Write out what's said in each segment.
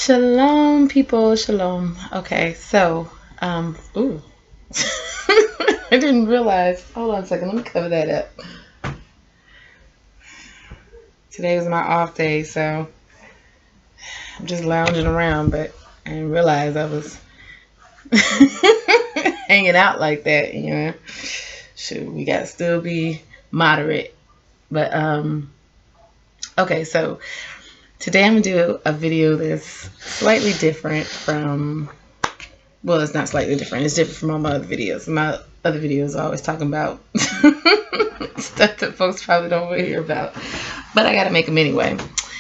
Shalom, people. Shalom. Okay, so, ooh. I didn't realize. Hold on a second. Let me cover that up. Today was my off day, so I'm just lounging around, but I didn't realize I was hanging out like that, you know. Shoot, we got to still be moderate. But, okay, so today I'm going to do a video that's slightly different from, well, it's not slightly different. It's different from all my other videos. My other videos are always talking about stuff that folks probably don't want to hear about. But I got to make them anyway.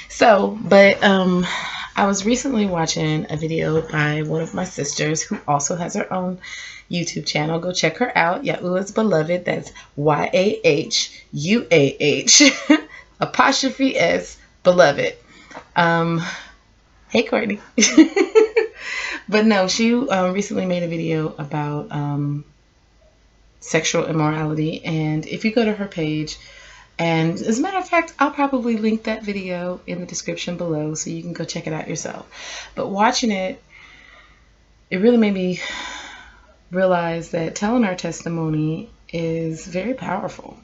So, I was recently watching a video by one of my sisters who also has her own YouTube channel. Go check her out. Yahuwah's Beloved. That's YAHUAH apostrophe S Beloved. Hey, Courtney. But no, she recently made a video about sexual immorality. And if you go to her page, and as a matter of fact, I'll probably link that video in the description below so you can go check it out yourself. But watching it, it really made me realize that telling our testimony is very powerful.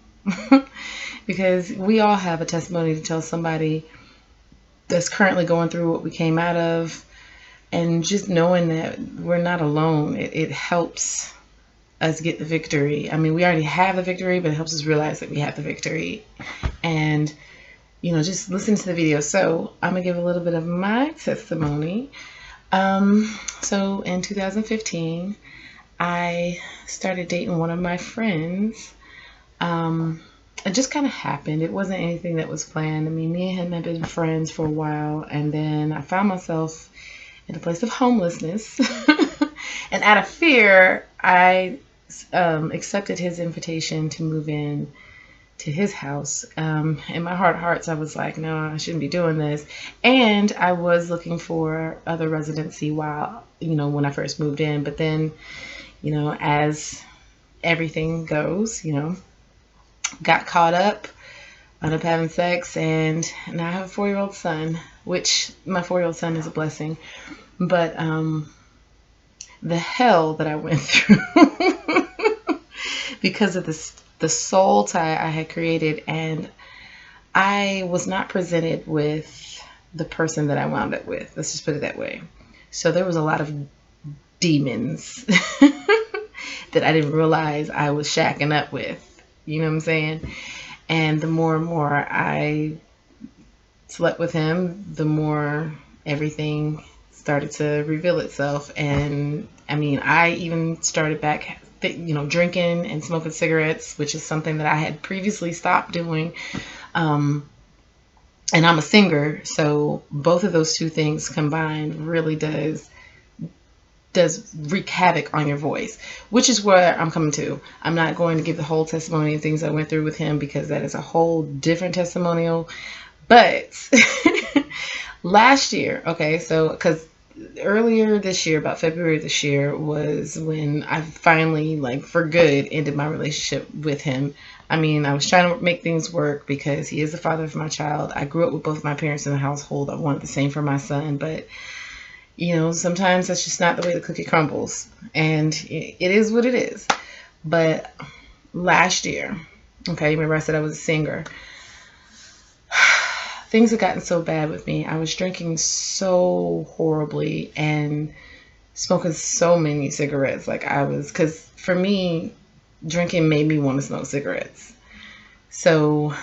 Because we all have a testimony to tell somebody that's currently going through what we came out of. And just knowing that we're not alone, it helps us get the victory. I mean, we already have the victory, but it helps us realize that we have the victory. And, just listen to the video. So I'm going to give a little bit of my testimony. So in 2015, I started dating one of my friends. It just kind of happened. It wasn't anything that was planned. I mean, me and him had been friends for a while, and then I found myself in a place of homelessness. And out of fear, I accepted his invitation to move in to his house. In my heart of hearts, I was like, no, I shouldn't be doing this. And I was looking for other residency while, when I first moved in. But then, as everything goes, got caught up, ended up having sex, and now I have a 4-year-old son, which my 4-year-old son is a blessing. But the hell that I went through because of the soul tie I had created, and I was not presented with the person that I wound up with. Let's just put it that way. So there was a lot of demons that I didn't realize I was shacking up with. You know what I'm saying? And the more and more I slept with him, the more everything started to reveal itself. And I mean, I even started back, drinking and smoking cigarettes, which is something that I had previously stopped doing. And I'm a singer, so both of those two things combined really does wreak havoc on your voice, which is where I'm coming to. I'm not going to give the whole testimony of things I went through with him because that is a whole different testimonial. But last year, okay, so because earlier this year, about February this year, was when I finally, for good, ended my relationship with him. I mean, I was trying to make things work because he is the father of my child. I grew up with both my parents in the household. I wanted the same for my son, but sometimes that's just not the way the cookie crumbles, and it is what it is. But last year, okay, remember I said I was a singer. Things had gotten so bad with me. I was drinking so horribly and smoking so many cigarettes. Because for me, drinking made me want to smoke cigarettes. So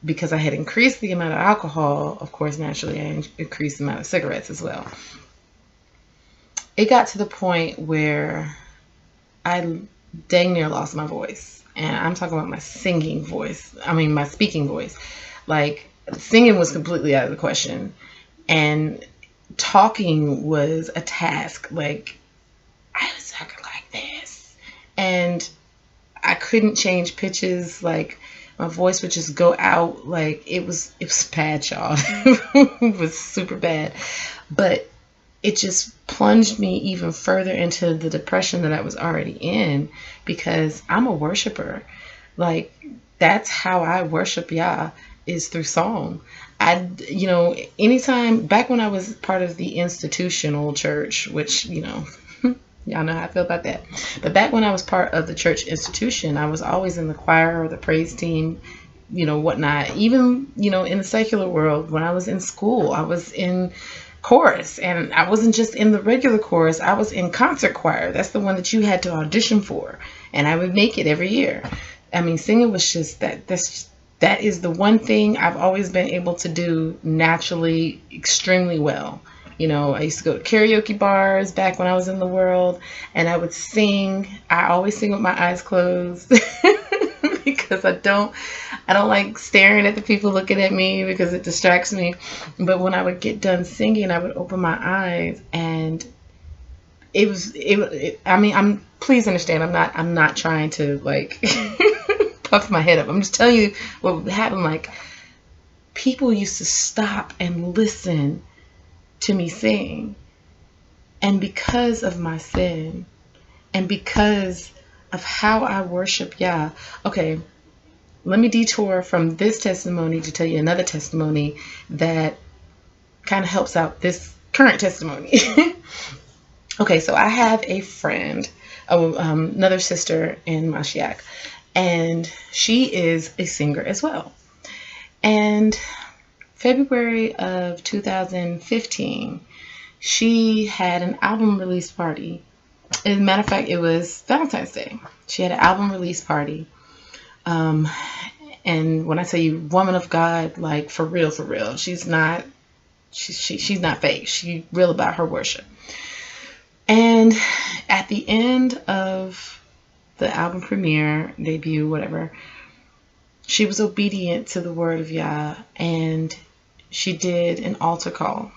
because I had increased the amount of alcohol, of course, naturally, I increased the amount of cigarettes as well. It got to the point where I dang near lost my voice. And I'm talking about my singing voice. I mean, my speaking voice. Singing was completely out of the question. And talking was a task. I was talking like this. And I couldn't change pitches. My voice would just go out. It was bad, y'all. It was super bad. But it just plunged me even further into the depression that I was already in, because I'm a worshiper. That's how I worship Yah, is through song. Anytime back when I was part of the institutional church, which, y'all know how I feel about that. But back when I was part of the church institution, I was always in the choir or the praise team, whatnot. Even, in the secular world, when I was in school, I was in chorus, and I wasn't just in the regular chorus, I was in concert choir. That's the one that you had to audition for, and I would make it every year. I mean, singing was just that is the one thing I've always been able to do naturally extremely well. I used to go to karaoke bars back when I was in the world, and I would sing. I always sing with my eyes closed because I don't like staring at the people looking at me because it distracts me. But when I would get done singing, I would open my eyes, and I mean, please understand, I'm not trying to like puff my head up. I'm just telling you what would happen. Like, people used to stop and listen to me sing. And because of my sin, and because of how I worship Yah. Okay, let me detour from this testimony to tell you another testimony that kind of helps out this current testimony. Okay, so I have a friend, another sister in Mashiach, and she is a singer as well. And February of 2015, she had an album release party. As a matter of fact, it was Valentine's Day. She had an album release party. And when I tell you woman of God, like for real, she's not fake. She's real about her worship. And at the end of the album premiere, debut, whatever, she was obedient to the word of Yah, and she did an altar call.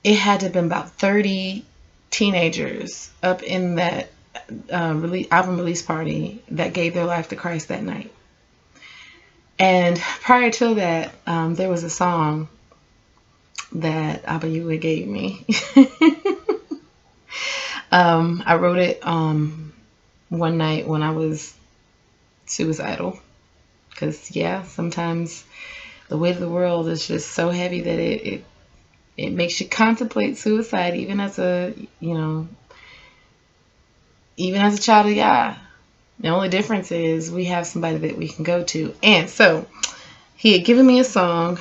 It had to have been about 30 teenagers up in that album release party that gave their life to Christ that night. And prior to that, there was a song that Abba Yahweh gave me. I wrote it one night when I was suicidal, because sometimes the weight of the world is just so heavy that it makes you contemplate suicide, even as a child of Yah. The only difference is we have somebody that we can go to. And so he had given me a song,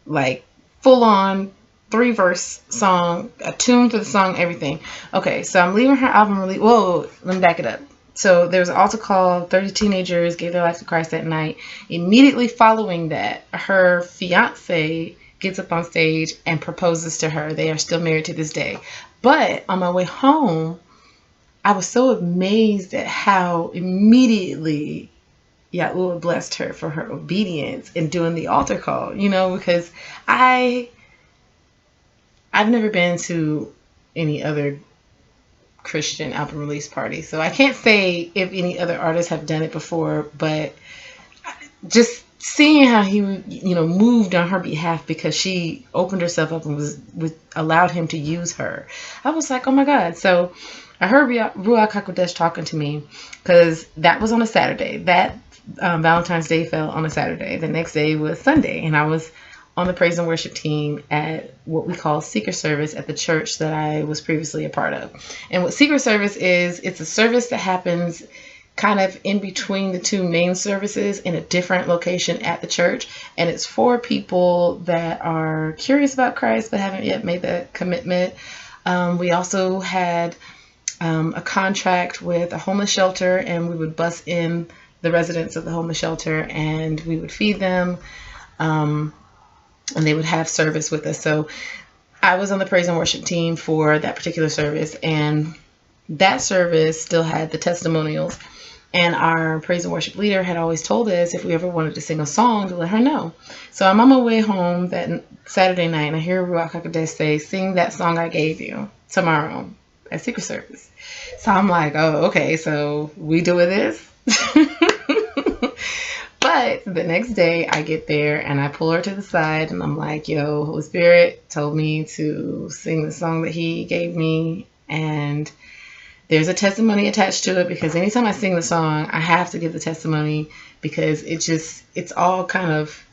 like full on 3-verse song, a tune to the song, everything. Okay, so I'm leaving her album release. Whoa, let me back it up. So there was an altar call. 30 teenagers gave their life to Christ that night. Immediately following that, her fiance gets up on stage and proposes to her. They are still married to this day. But on my way home, I was so amazed at how immediately Yahuwah blessed her for her obedience in doing the altar call, because I've never been to any other Christian album release party, so I can't say if any other artists have done it before, but just seeing how he moved on her behalf because she opened herself up and allowed him to use her, I was like, oh my God. So I heard Ruach HaKodesh talking to me, because that was on a Saturday. That Valentine's Day fell on a Saturday. The next day was Sunday, and I was on the praise and worship team at what we call Secret Service at the church that I was previously a part of. And what Secret Service is, it's a service that happens kind of in between the two main services in a different location at the church. And it's for people that are curious about Christ but haven't yet made that commitment. We also had a contract with a homeless shelter, and we would bus in the residents of the homeless shelter, and we would feed them, and they would have service with us. So I was on the praise and worship team for that particular service, and that service still had the testimonials, and our praise and worship leader had always told us if we ever wanted to sing a song to let her know. So I'm on my way home that Saturday night, and I hear Ruach HaKodesh say, sing that song I gave you tomorrow at Secret Service. So I'm like, oh, okay, so we doing this? But the next day I get there and I pull her to the side and I'm like, yo, Holy Spirit told me to sing the song that he gave me, and there's a testimony attached to it, because anytime I sing the song, I have to give the testimony, because it's all kind of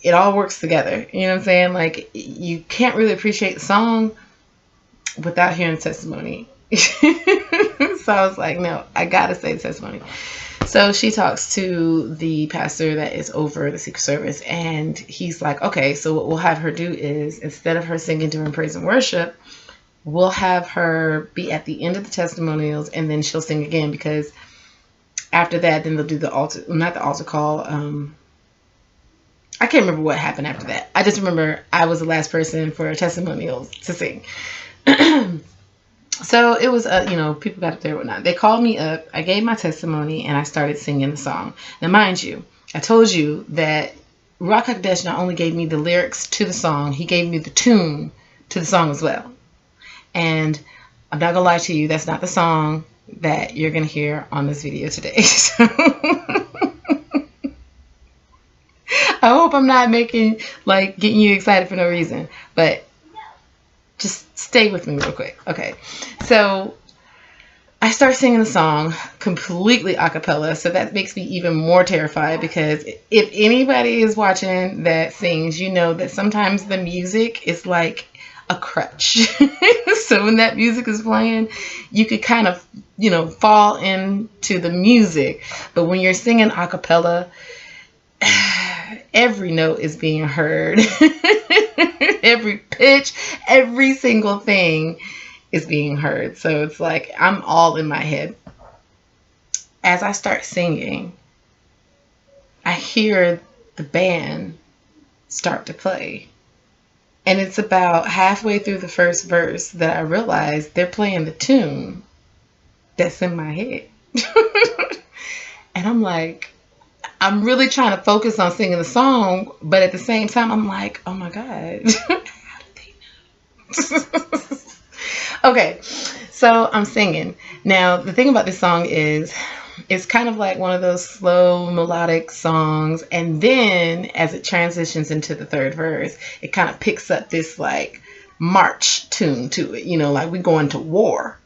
it all works together. You know what I'm saying? Like, you can't really appreciate the song without hearing testimony. So I was like, no, I gotta say the testimony. So she talks to the pastor that is over the Secret Service, and he's like, okay, so what we'll have her do is, instead of her singing during praise and worship, we'll have her be at the end of the testimonials, and then she'll sing again, because after that, then they'll do the altar, not the altar call. I can't remember what happened after that. I just remember I was the last person for testimonials to sing. So it was, people got up there and whatnot. They called me up. I gave my testimony and I started singing the song. Now, mind you, I told you that Ruach HaKodesh not only gave me the lyrics to the song, he gave me the tune to the song as well. And I'm not going to lie to you, that's not the song that you're going to hear on this video today. So I hope I'm not getting you excited for no reason. But just stay with me real quick. Okay. So I start singing the song completely a cappella. So that makes me even more terrified, because if anybody is watching that sings, you know that sometimes the music is like a crutch. So when that music is playing, you could kind of, fall into the music. But when you're singing a cappella, every note is being heard. Every pitch, every single thing is being heard. So it's like I'm all in my head. As I start singing, I hear the band start to play. And it's about halfway through the first verse that I realize they're playing the tune that's in my head. And I'm like, I'm really trying to focus on singing the song, but at the same time, I'm like, oh my God, how did they know? Okay, so I'm singing. Now, the thing about this song is, it's kind of like one of those slow melodic songs, and then as it transitions into the third verse, it kind of picks up this like march tune to it, like we going to war,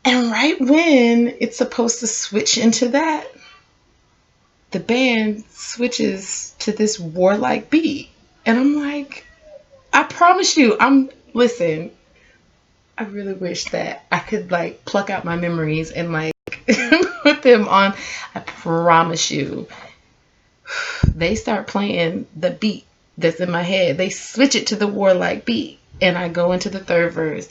And right when it's supposed to switch into that, the band switches to this warlike beat. And I'm like, I promise you, listen, I really wish that I could like pluck out my memories and like put them on. I promise you, they start playing the beat that's in my head. They switch it to the warlike beat. And I go into the third verse.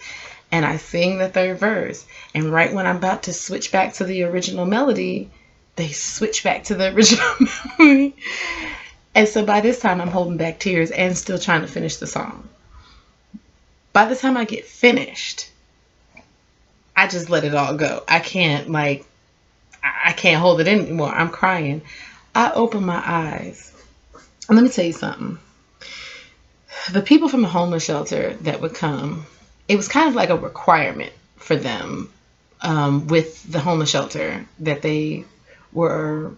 And I sing the third verse. And right when I'm about to switch back to the original melody, they switch back to the original melody. And so by this time, I'm holding back tears and still trying to finish the song. By the time I get finished, I just let it all go. I can't hold it anymore. I'm crying. I open my eyes. And let me tell you something. The people from the homeless shelter that would come, it was kind of like a requirement for them with the homeless shelter that they were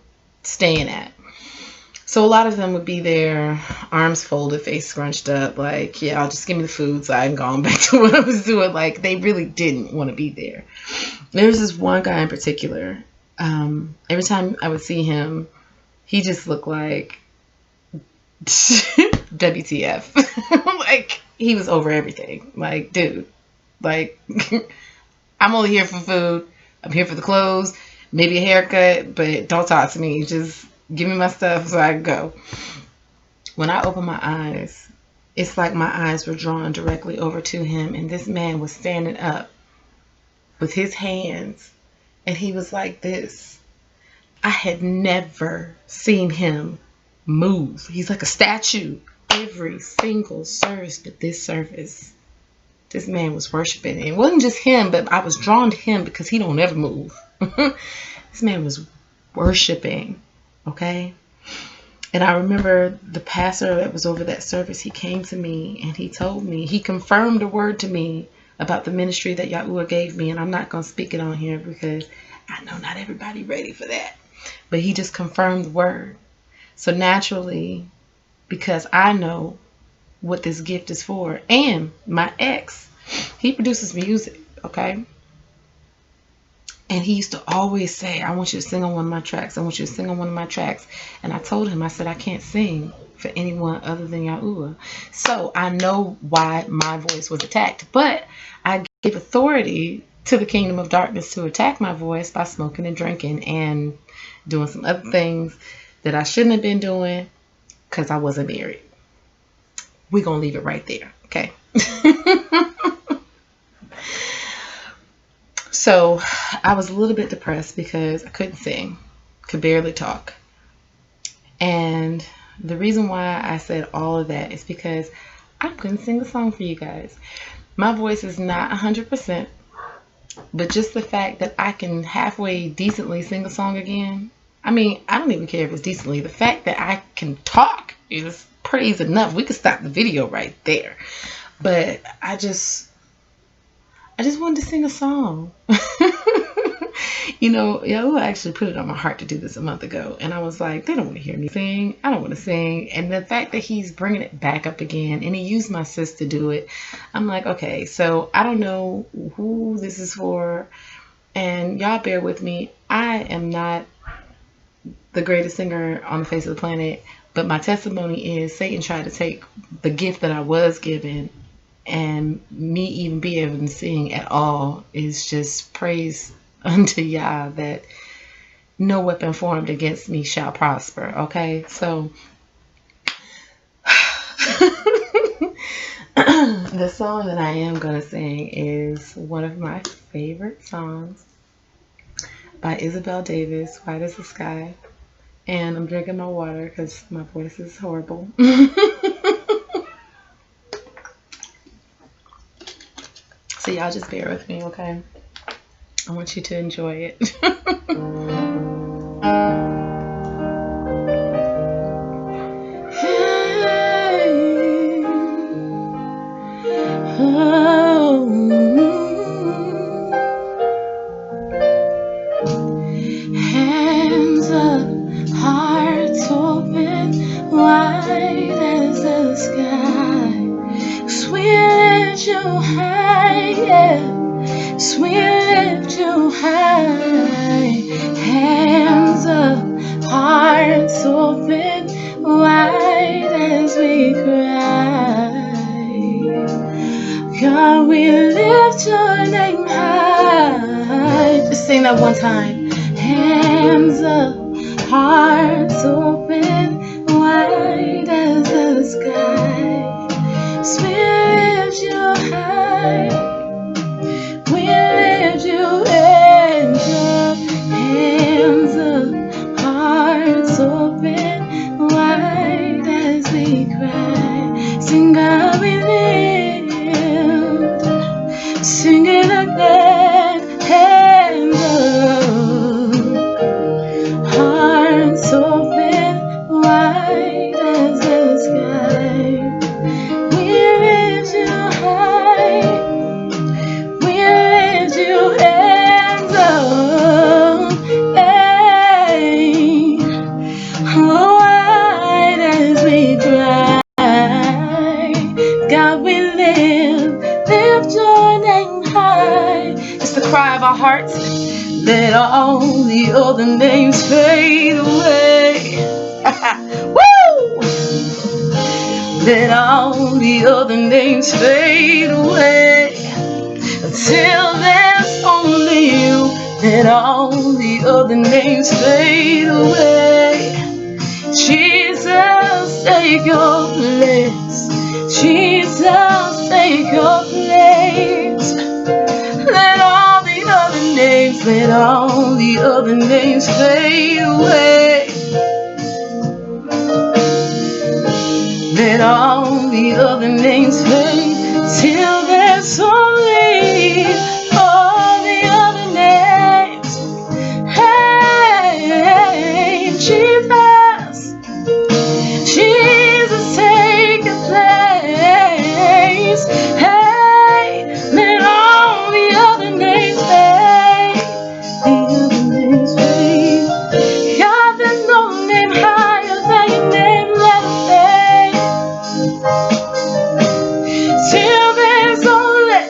staying at. So a lot of them would be there, arms folded, face scrunched up, like, yeah, I'll just give me the food so I can go on back to what I was doing. Like, they really didn't want to be there. There was this one guy in particular. Every time I would see him, he just looked like WTF. Like, he was over everything. Like, dude, like, I'm only here for food. I'm here for the clothes, maybe a haircut, but don't talk to me. Just give me my stuff so I can go. When I opened my eyes, it's like my eyes were drawn directly over to him, and this man was standing up with his hands, and he was like this. I had never seen him move. He's like a statue. Every single service but this service, this man was worshiping. It wasn't just him, but I was drawn to him because he don't ever move. This man was worshiping, okay? And I remember the pastor that was over that service, he came to me and he told me, he confirmed a word to me about the ministry that Yahuwah gave me. And I'm not going to speak it on here because I know not everybody ready for that. But he just confirmed the word. So naturally, because I know what this gift is for, and my ex, he produces music, okay? And he used to always say, I want you to sing on one of my tracks. I want you to sing on one of my tracks. And I told him, I said, I can't sing for anyone other than Yahuwah. So I know why my voice was attacked. But I gave authority to the kingdom of darkness to attack my voice by smoking and drinking and doing some other things that I shouldn't have been doing because I wasn't married. We're going to leave it right there. Okay. So I was a little bit depressed because I couldn't sing, could barely talk. And the reason why I said all of that is because I couldn't sing a song for you guys. My voice is not 100%, but just the fact that I can halfway decently sing a song again, I mean, I don't even care if it's decently. The fact that I can talk is praise enough. We could stop the video right there. But I just wanted to sing a song. You know, Yahuwah actually put it on my heart to do this a month ago. And I was like, they don't want to hear me sing. I don't want to sing. And the fact that he's bringing it back up again, and he used my sis to do it, I'm like, okay, so I don't know who this is for. And y'all bear with me. I am not the greatest singer on the face of the planet. But my testimony is Satan tried to take the gift that I was given, and me even be able to sing at all is just praise unto Yah that no weapon formed against me shall prosper. Okay, so the song that I am going to sing is one of my favorite songs by Isabel Davis, White as the Sky. And I'm drinking my water because my voice is horrible. So y'all just bear with me, okay? I want you to enjoy it. Hands up, hearts open, wide as the sky. Sweet lift you high, yeah. Sweet lift you high. Hands up, hearts open, wide as we cry. God, we lift your name high. Just sing that one time. Hands up, hearts open, wide as the sky. Sweet lift you high. We lift you hands up, hearts open, wide as we cry. Sing God we live, sing it again, hands up, hearts open, wide as the sky. We lift you high. Hands up, hey, wide as we cry. God, we lift your name high. It's the cry of our hearts. Let all the other names fade away. Woo! Let all the other names fade away. Until there's only you, let all the other names fade away. Jesus, take your place. Jesus, take your place. Let all the other names, let all the other names fade away. Let all the other names fade till there's only all the other names. Hey, Jesus, Jesus, take your place. Hey, let all the other names fade. The other names fade. God, there's no name higher than your name. Let it fade. Till there's only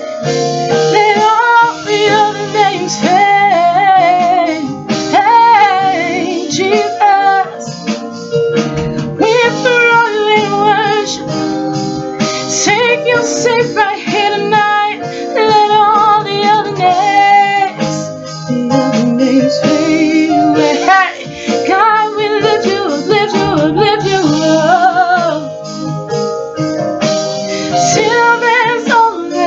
safe right here tonight. Let all the other names fade away. Hey, God, we lift you up, lift you up, lift you up. Till there's only,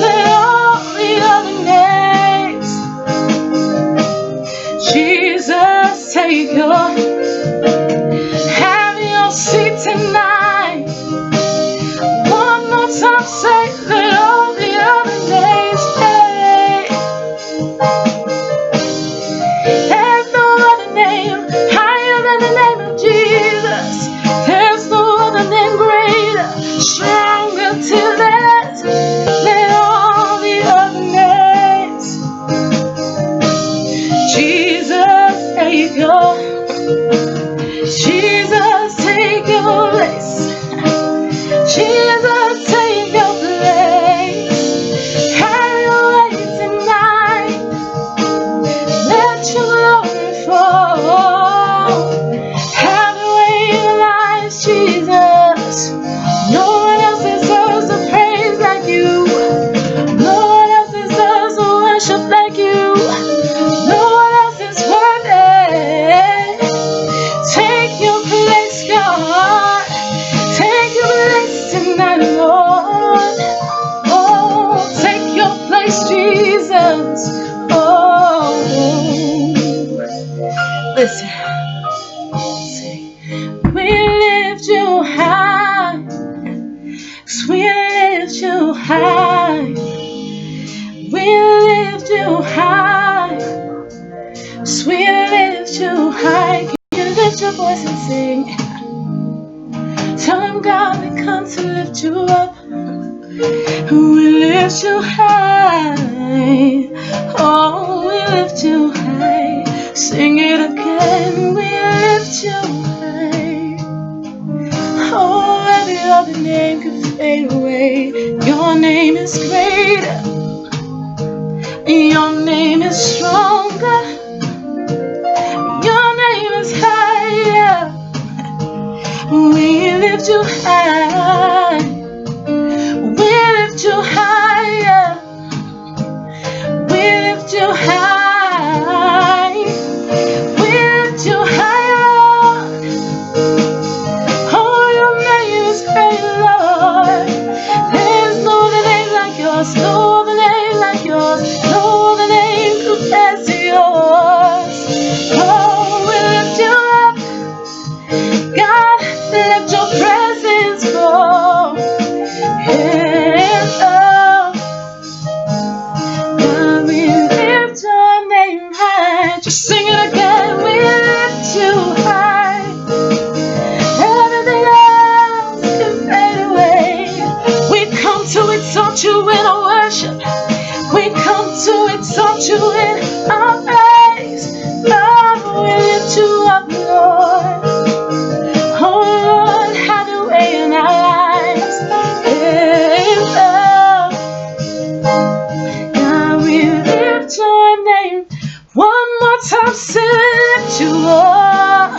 let all the other names. Jesus, take your, have your seat tonight. One more time, say, let all the other names fade. There's no other name higher than the name of Jesus. There's no other name greater, stronger till that. Let all the other names. Jesus, take your, Jesus, take your place. Jesus, take your place. Have your way tonight. Let your glory fall. Have your way in our lives, Jesus. No one else deserves the praise like you. No one else deserves the worship like you. No one else is worthy. Take your place, God. Take your place tonight, Lord. Oh, take your place, Jesus. Oh, listen. We lift you high. 'Cause we lift you high. We lift you high. 'Cause we lift you high. Can you lift your voice and sing? Tell him, God, we come to lift you up. We lift you high. Oh, we lift you high. Sing it again. We lift you high. Oh, every other name can fade away. Your name is greater. Your name is stronger. Your name is higher. We lift you high. We lift you higher. We lift you high. We lift you higher. Oh, your name is great, Lord. There's no other name like yours. No other name like yours. No other name compares to yours. Oh, we lift you up. God, let your presence go. Yeah, oh. God, we lift your name high. Just sing it again. We lift you high. Everything else can fade away. We come to exalt you in our worship. We come to exalt you in our praise. Lord, we lift you up, Lord. Oh Lord, have your way in our lives. Hey, Lord. God, we lift your name one more time. Say, lift you up.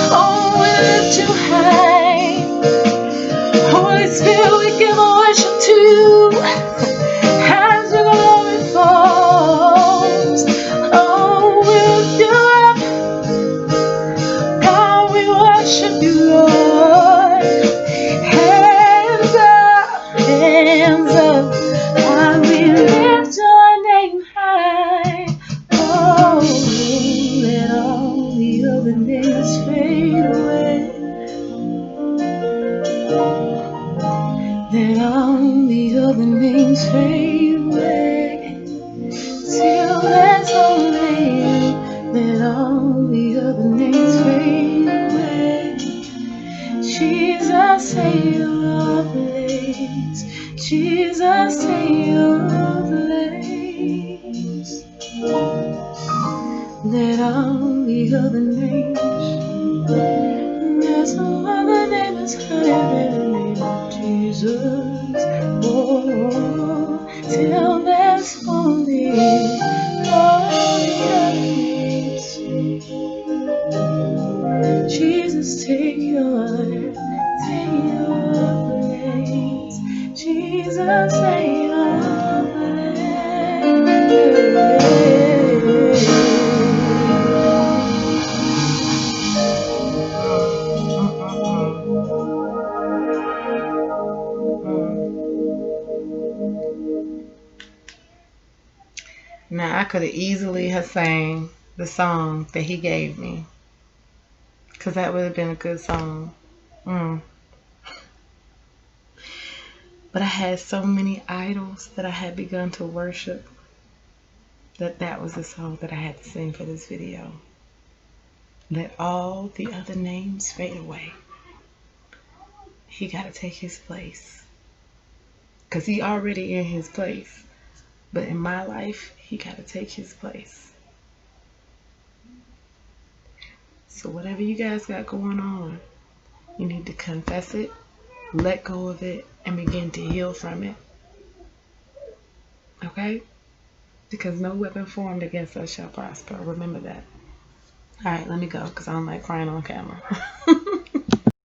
Oh, we lift you high. Holy Spirit, we give our worship to you. As your glory falls. Oh, we lift you up. God, we worship you, Lord. Hands up, hands up. God, we lift your name high. Oh, let all the other names fade away. Let all the other names fade away. Till there's only you. Let all the other names fade away. Jesus, say your place. Jesus, say your place. Let all the other names. There's no other name as higher than the name of Jesus. Oh, till there's only all the other names. Jesus, take your place. I could have easily have sang the song that he gave me, because that would have been a good song. Mm. But I had so many idols that I had begun to worship that that was the song that I had to sing for this video. Let all the other names fade away. He got to take his place, because he already in his place. But in my life, he got to take his place. So whatever you guys got going on, you need to confess it, let go of it, and begin to heal from it. Okay? Because no weapon formed against us shall prosper. Remember that. All right, let me go, because I don't like crying on camera.